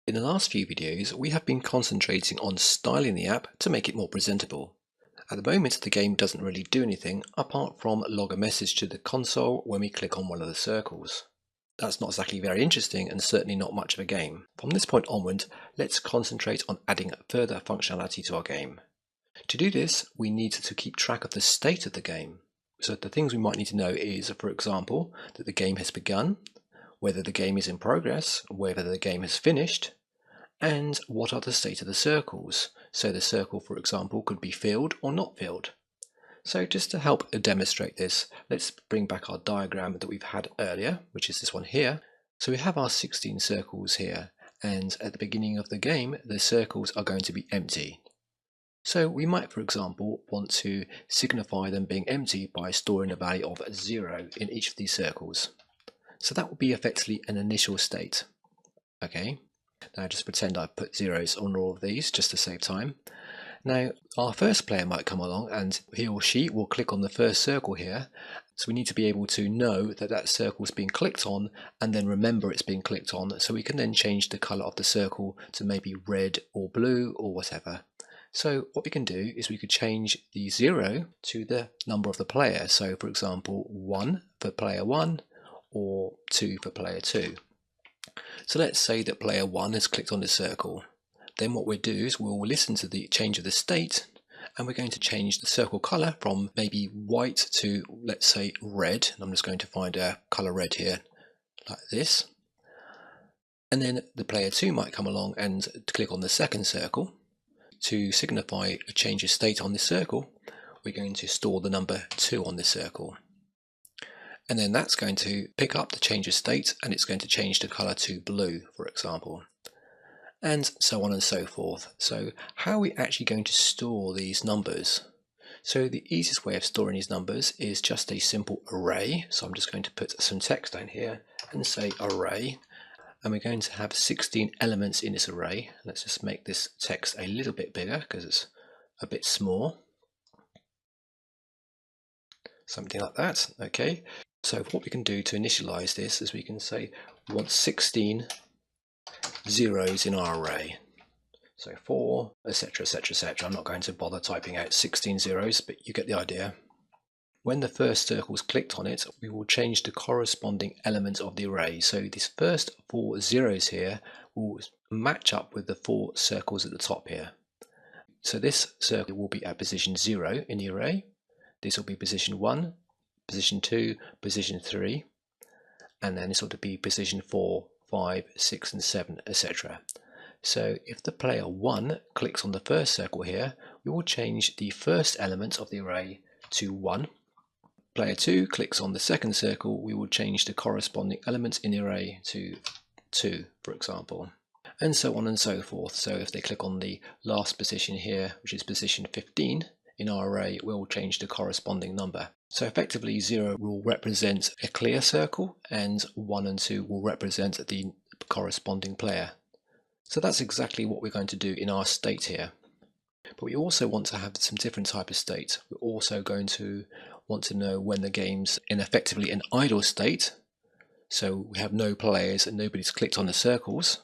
In the last few videos, we have been concentrating on styling the app to make it more presentable. At the moment, the game doesn't really do anything apart from log a message to the console when we click on one of the circles. That's not exactly very interesting and certainly not much of a game. From this point onward, let's concentrate on adding further functionality to our game. To do this, we need to keep track of the state of the game. So the things we might need to know is, for example, that the game has begun, whether the game is in progress, whether the game has finished, and what are the state of the circles. So the circle, for example, could be filled or not filled. So just to help demonstrate this, let's bring back our diagram that we've had earlier, which is this one here. So we have our 16 circles here, and at the beginning of the game, the circles are going to be empty. So we might, for example, want to signify them being empty by storing a value of 0 in each of these circles. So that would be effectively an initial state. Okay, now just pretend I've put zeros on all of these just to save time. Now our first player might come along and he or she will click on the first circle here. So we need to be able to know that that circle is being clicked on and then remember it's being clicked on, so we can then change the colour of the circle to maybe red or blue or whatever. So what we can do is we could change the 0 to the number of the player. So for example 1 for player 1 or 2 for player 2. So let's say that player 1 has clicked on the circle. Then what we'll do is we'll listen to the change of the state, and we're going to change the circle colour from maybe white to, let's say, red. And I'm just going to find a colour red here, like this. And then the player 2 might come along and click on the second circle. To signify a change of state on this circle, we're going to store the number 2 on this circle. And then that's going to pick up the change of state and it's going to change the colour to blue, for example. And so on and so forth. So how are we actually going to store these numbers? So the easiest way of storing these numbers is just a simple array. So I'm just going to put some text down here and say array. And we're going to have 16 elements in this array. Let's just make this text a little bit bigger because it's a bit small. Something like that. Okay. So what we can do to initialize this is we can say we want 16 zeros in our array. So 4, etc, etc, etc. I'm not going to bother typing out 16 zeros, but you get the idea. When the first circle is clicked on it, we will change the corresponding element of the array. So these first 4 zeros here will match up with the 4 circles at the top here. So this circle will be at position 0 in the array. This will be position 1, position 2, position 3, and then this will be position 4, 5, 6 and 7, etc. So if the player 1 clicks on the first circle here, we will change the first element of the array to 1. Player 2 clicks on the second circle, we will change the corresponding elements in the array to 2, for example, and so on and so forth. So if they click on the last position here, which is position 15 in our array, we'll change the corresponding number. So effectively 0 will represent a clear circle and 1 and 2 will represent the corresponding player. So that's exactly what we're going to do in our state here. But we also want to have some different type of state. We're also going to want to know when the game's in effectively an idle state. So we have no players and nobody's clicked on the circles.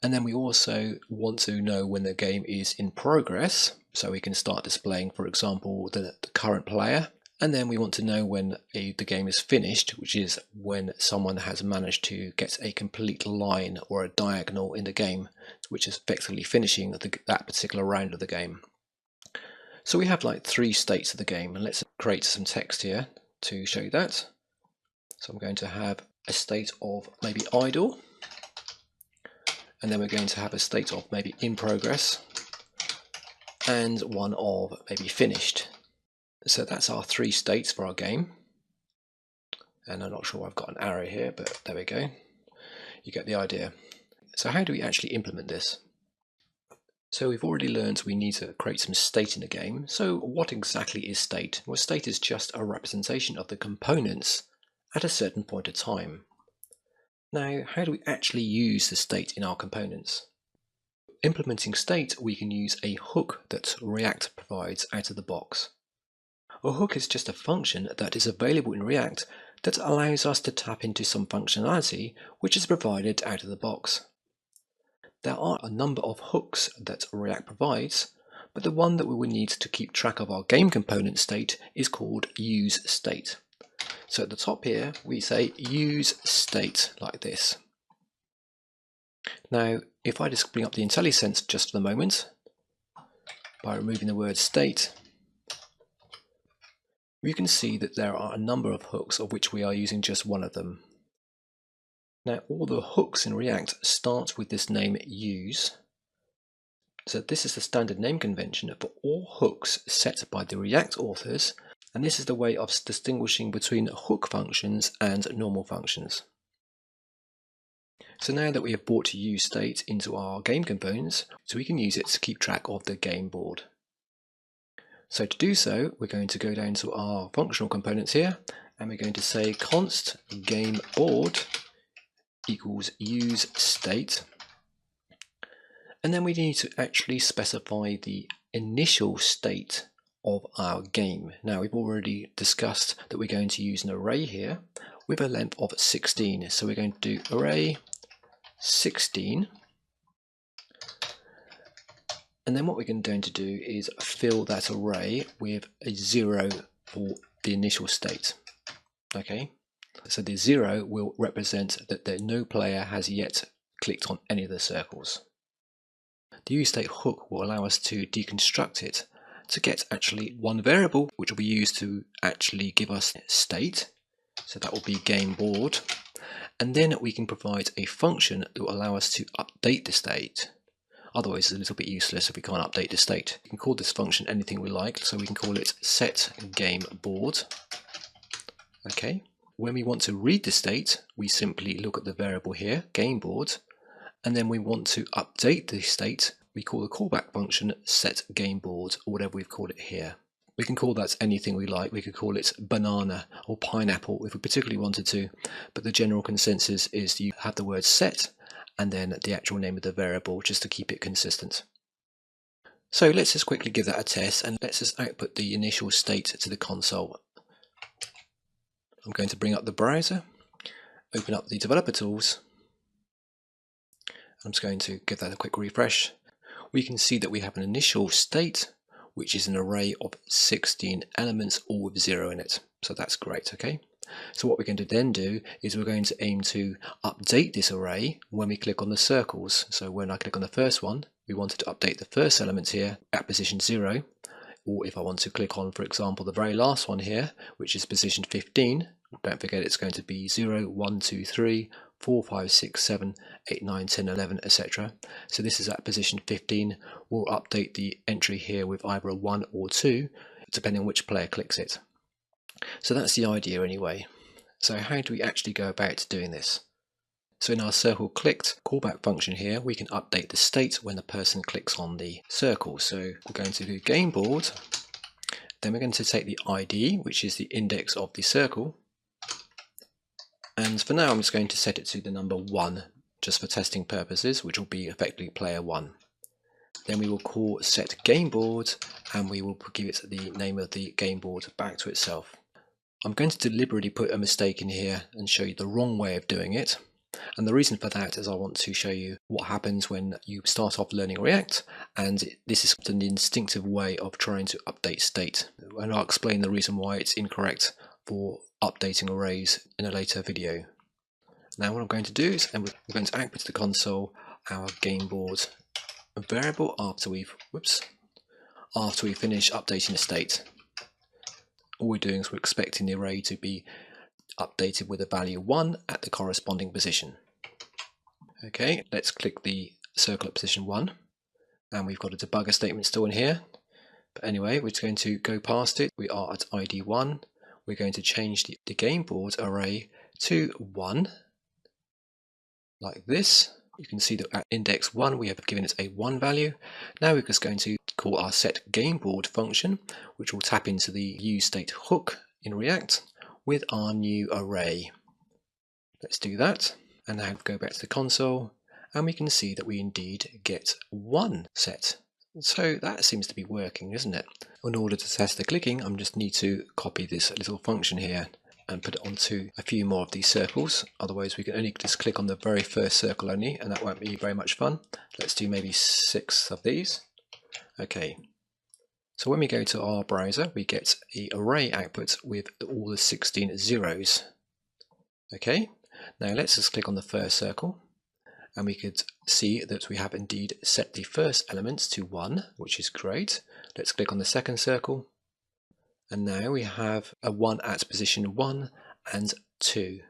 And then we also want to know when the game is in progress. So we can start displaying, for example, the current player. And then we want to know when the game is finished, which is when someone has managed to get a complete line or a diagonal in the game, which is effectively finishing that particular round of the game. So we have like 3 states of the game, and let's create some text here to show you that. So I'm going to have a state of maybe idle, and then we're going to have a state of maybe in progress, and one of maybe finished. So that's our 3 states for our game. And I'm not sure I've got an arrow here, but there we go. You get the idea. So how do we actually implement this? So we've already learned we need to create some state in the game. So what exactly is state? Well, state is just a representation of the components at a certain point of time. Now, how do we actually use the state in our components? Implementing state, we can use a hook that React provides out of the box. A hook is just a function that is available in React that allows us to tap into some functionality which is provided out of the box. There are a number of hooks that React provides, but the one that we will need to keep track of our game component state is called useState. So at the top here we say useState like this. Now if I just bring up the IntelliSense just for the moment by removing the word state, you can see that there are a number of hooks of which we are using just one of them. Now all the hooks in React start with this name use. So this is the standard name convention for all hooks set by the React authors, and this is the way of distinguishing between hook functions and normal functions. So now that we have brought useState into our game components, so we can use it to keep track of the game board. So to do so, we're going to go down to our functional components here, and we're going to say const game board equals useState. And then we need to actually specify the initial state of our game. Now we've already discussed that we're going to use an array here with a length of 16. So we're going to do array 16. And then what we're going to do is fill that array with a 0 for the initial state. Okay, so the 0 will represent that no player has yet clicked on any of the circles. The useState hook will allow us to deconstruct it to get actually one variable which will be used to actually give us state, so that will be game board, and then we can provide a function that will allow us to update the state. Otherwise it's a little bit useless if we can't update the state. We can call this function anything we like, so we can call it set game board. Okay, when we want to read the state, we simply look at the variable here, game board, and then we want to update the state, we call the callback function set game board, or whatever we've called it here. We can call that anything we like. We could call it banana or pineapple if we particularly wanted to, but the general consensus is you have the word set and then the actual name of the variable just to keep it consistent. So let's just quickly give that a test, and let's just output the initial state to the console. I'm going to bring up the browser, open up the developer tools. I'm just going to give that a quick refresh. We can see that we have an initial state, which is an array of 16 elements, all with 0 in it. So that's great, okay? So what we're going to then do is we're going to aim to update this array when we click on the circles. So when I click on the first one, we wanted to update the first element here at position 0. Or if I want to click on, for example, the very last one here, which is position 15, don't forget it's going to be 0, 1, 2, 3, 4, 5, 6, 7, 8, 9, 10, 11, etc. So this is at position 15. We'll update the entry here with either a 1 or 2, depending on which player clicks it. So that's the idea anyway. So how do we actually go about doing this? So in our circle clicked callback function here, we can update the state when the person clicks on the circle. So we're going to do game board, then we're going to take the ID, which is the index of the circle, and for now I'm just going to set it to the number 1 just for testing purposes, which will be effectively player 1. Then we will call set game board, and we will give it the name of the game board back to itself. I'm going to deliberately put a mistake in here and show you the wrong way of doing it. And the reason for that is I want to show you what happens when you start off learning React, and this is an instinctive way of trying to update state. And I'll explain the reason why it's incorrect for updating arrays in a later video. Now what I'm going to do is we're going to output to the console our game board variable after we finish updating the state. All we're doing is we're expecting the array to be updated with a value 1 at the corresponding position. Okay, let's click the circle at position 1, and we've got a debugger statement still in here. But anyway, we're just going to go past it. We are at ID 1. We're going to change the game board array to 1, like this. You can see that at index 1 we have given it a 1 value. Now we're just going to call our set game board function, which will tap into the useState hook in React with our new array. Let's do that, and now go back to the console, and we can see that we indeed get 1 set. So that seems to be working, isn't it? In order to test the clicking, I just need to copy this little function here and put it onto a few more of these circles. Otherwise we can only just click on the very first circle only, and that won't be very much fun. Let's do maybe 6 of these. Okay, so when we go to our browser, we get an array output with all the 16 zeros. Okay, now let's just click on the first circle, and we could see that we have indeed set the first elements to 1, which is great. Let's click on the second circle, and now we have a 1 at position 1 and 2.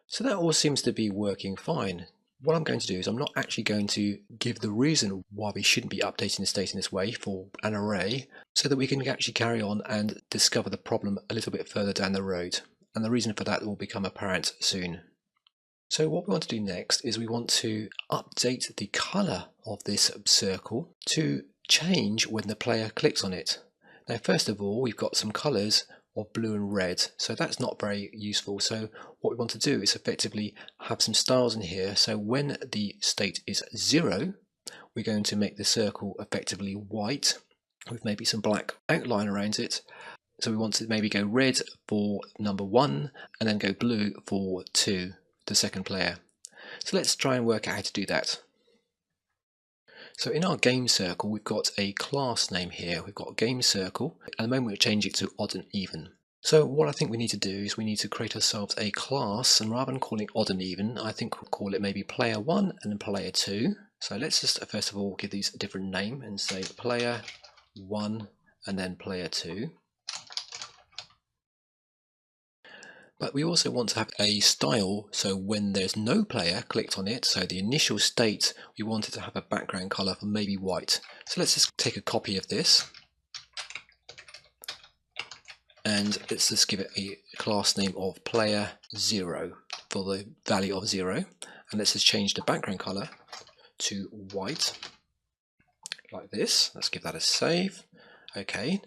So that all seems to be working fine. What I'm going to do is I'm not actually going to give the reason why we shouldn't be updating the state in this way for an array, so that we can actually carry on and discover the problem a little bit further down the road. And the reason for that will become apparent soon. So what we want to do next is we want to update the colour of this circle to change when the player clicks on it. Now first of all, we've got some colours of blue and red, so that's not very useful. So what we want to do is effectively have some styles in here, so when the state is 0, we're going to make the circle effectively white with maybe some black outline around it. So we want to maybe go red for number 1 and then go blue for 2, the second player. So let's try and work out how to do that. So in our game circle, we've got a class name here. We've got game circle. At the moment, we'll change it to odd and even. So what I think we need to do is we need to create ourselves a class, and rather than calling it odd and even, I think we'll call it maybe player 1 and then player 2. So let's just first of all give these a different name and say player 1 and then player 2. But we also want to have a style, so when there's no player clicked on it, so the initial state, we want it to have a background color for maybe white. So let's just take a copy of this, and let's just give it a class name of player 0 for the value of 0, and let's just change the background color to white like this. Let's give that a save. Okay,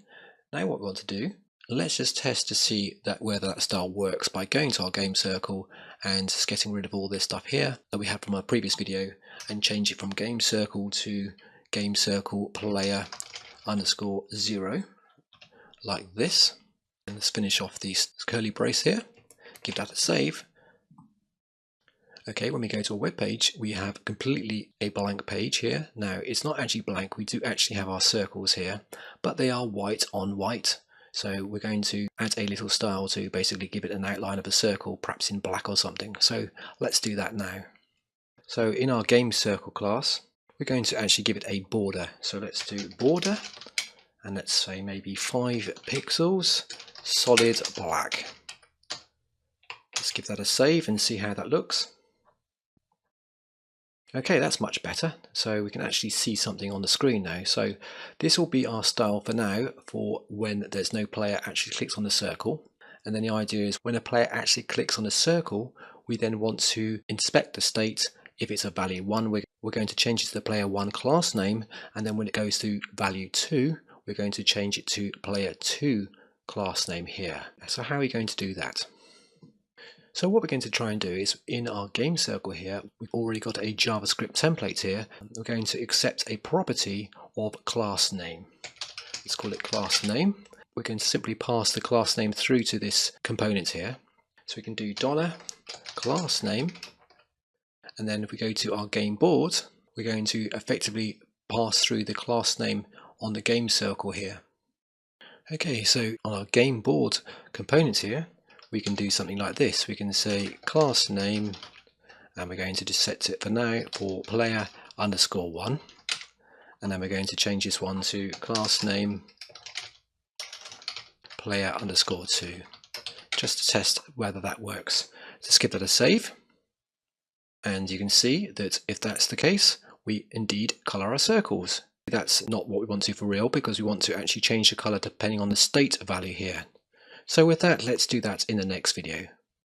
now what we want to do, let's just test to see that whether that style works by going to our game circle and just getting rid of all this stuff here that we had from our previous video and change it from game circle to game circle player underscore 0 like this. And let's finish off this curly brace here, give that a save. Okay, when we go to a web page, we have completely a blank page here. Now it's not actually blank, we do actually have our circles here, but they are white on white. So we're going to add a little style to basically give it an outline of a circle, perhaps in black or something. So let's do that now. So in our game circle class, we're going to actually give it a border. So let's do border, and let's say maybe 5 pixels, solid black. Let's give that a save and see how that looks. Okay, that's much better. So we can actually see something on the screen now. So this will be our style for now for when there's no player actually clicks on the circle. And then the idea is when a player actually clicks on the circle, we then want to inspect the state. If it's a value 1, we're going to change it to the player 1 class name. And then when it goes to value 2, we're going to change it to player 2 class name here. So how are we going to do that? So what we're going to try and do is in our game circle here, we've already got a JavaScript template here. We're going to accept a property of class name. Let's call it class name. We're going to simply pass the class name through to this component here. So we can do $class name. And then if we go to our game board, we're going to effectively pass through the class name on the game circle here. Okay, so on our game board components here, we can do something like this. We can say class name, and we're going to just set it for now for player underscore 1, and then we're going to change this one to class name player underscore 2, just to test whether that works. Just give that a save, and you can see that if that's the case, we indeed color our circles. That's not what we want to for real, because we want to actually change the color depending on the state value here. So with that, let's do that in the next video.